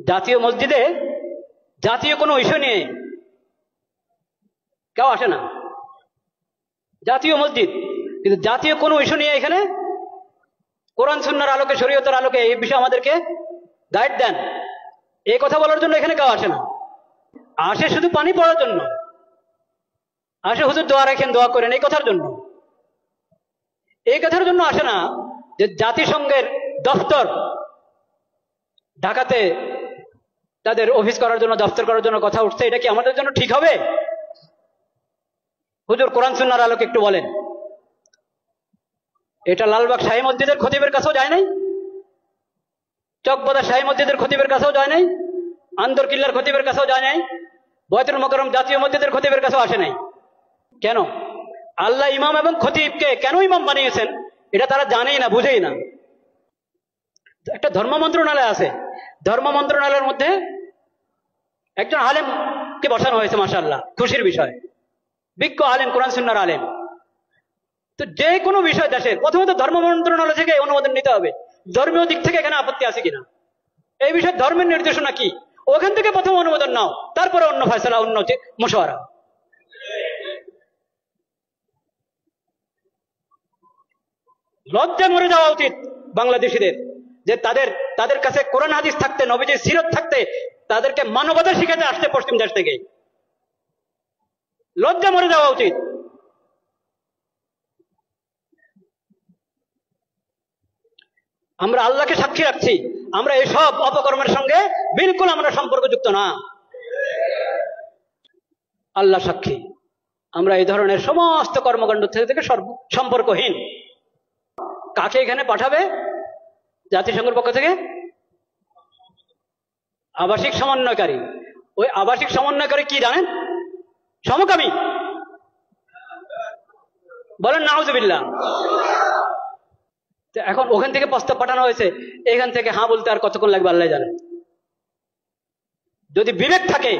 জাতীয় মসজিদে জাতীয় কোনো ইস্যু নিয়ে কেউ আসে না। জাতীয় মসজিদ, কিন্তু জাতীয় কোনো ইস্যু নিয়ে এখানে কোরআন সুন্নাহর আলোকে, শরীয়তের আলোকে এই বিষয়ে আমাদেরকে গাইড দেন, এই কথা বলার জন্য এখানে কেউ আসে না। আসে শুধু পানি পড়ার জন্য, আসে হুজুর দোয়া রাখেন, দোয়া করেন, এই কথার জন্য। এই কথার জন্য আসে না যে জাতিসংঘের দপ্তর ঢাকাতে তাদের অফিস করার জন্য, দপ্তর করার জন্য কথা উঠছে, এটা কি আমাদের জন্য ঠিক হবে? হুজুর কোরআন সুন্নাহর আলোকে একটু বলেন। এটা লালবাগ শাহী মসজিদের খতিবের কাছেও যায় নাই, চকবাজার শাহী মসজিদের খতিবের কাছেও যায় নাই, আন্দরকিল্লার খতিবের কাছেও যায় নাই, বয়তুল মোকাররম জাতীয় মসজিদের খতিবের কাছেও আসে নাই। কেন? আল্লাহ ইমাম এবং খতিবকে কেন ইমাম বানিয়েছেন এটা তারা জানেই না, বুঝেই না। একটা ধর্ম মন্ত্রণালয় আছে, ধর্ম মন্ত্রণালয়ের মধ্যে একজন আলেমকে বসানো হয়েছে, মাশাআল্লাহ, খুশির বিষয়, বিজ্ঞ আলেম, কোরআন সুন্নাহর আলেম। তো যে কোনো বিষয় দেশের প্রথমত ধর্ম মন্ত্রণালয় থেকে অনুমোদন নিতে হবে, ধর্মীয় দিক থেকে এখানে আপত্তি আছে কিনা, এই বিষয়ে ধর্মের নির্দেশনা কি, ওখান থেকে প্রথম অনুমোদন নাও, তারপরে অন্য ফয়সালা, অন্য মুশওয়ারা। লজ্জা মরে যাওয়া উচিত বাংলাদেশিদের, যে তাদের কাছে কোরআন হাদিস থাকতে, নবীজির সিরত থাকতে, তাদেরকে মানবতা শিখাতে আসছে পশ্চিম দেশ থেকে। লজ্জা মরে যাওয়া উচিত। আমরা আল্লাহকে সাক্ষী রাখছি, আমরা এসব অপকর্মের সঙ্গে বিলকুল আমরা সম্পর্কযুক্ত না। আল্লাহ সাক্ষী, আমরা এই ধরনের সমস্ত কর্মকাণ্ড থেকে সম্পর্কহীন। কাকে এখানে পাঠাবে জাতিসংঘের পক্ষ থেকে? আবাসিক সমন্বয়কারী। ওই আবাসিক সমন্বয়কারী কি জানেন? সমকামী। বলেন নাউজুবিল্লাহ। এখন ওখান থেকে প্রস্তাব পাঠানো হয়েছে, এখান থেকে হ্যাঁ বলতে আর কতক্ষণ লাগবে আল্লাহ জানেন। যদি বিবেক থাকে,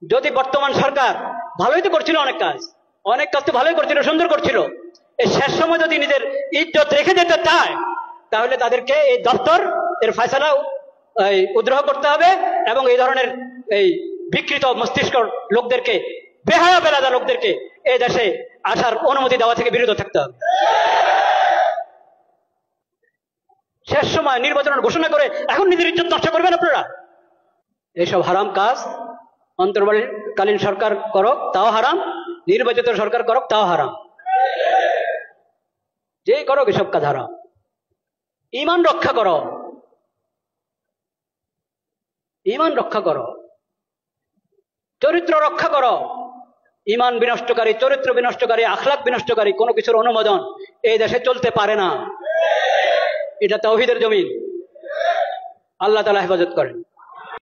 যদি বর্তমান সরকার ভালোই তো করছিল, অনেক কাজ তো ভালোই করছিল, সুন্দর করছিল, এই শেষ সময় যদি নিজের ইজ্জত রেখে যেতে চায়, তাহলে তাদেরকে এই দপ্তর এর ফয়সালা উদ্রহ করতে হবে এবং এই ধরনের এই বিকৃত মস্তিষ্ক লোকদেরকে, বেহায়া বেলাদা লোকদেরকে এই দেশে আসার অনুমতি দেওয়া থেকে বিরত থাকতে হবে। শেষ সময় নির্বাচনের ঘোষণা করে এখন নিজের ইজ্জত নষ্ট করবেন আপনারা? এইসব হারাম কাজ অন্তর্বর্তীকালীন সরকার করক তাও হারাম, নির্বাচিত সরকার করক তাও হারাম, যেই করক এসব কাজ হারাম। ঈমান রক্ষা করো, ঈমান রক্ষা করো, চরিত্র রক্ষা করো। ঈমান বিনষ্টকারী, চরিত্র বিনষ্টকারী, আখলাক বিনষ্টকারী কোনো কিছুর অনুমোদন এই দেশে চলতে পারে না। এটা তাওহীদের জমিন। আল্লাহ তাআলা হেফাজত করেন।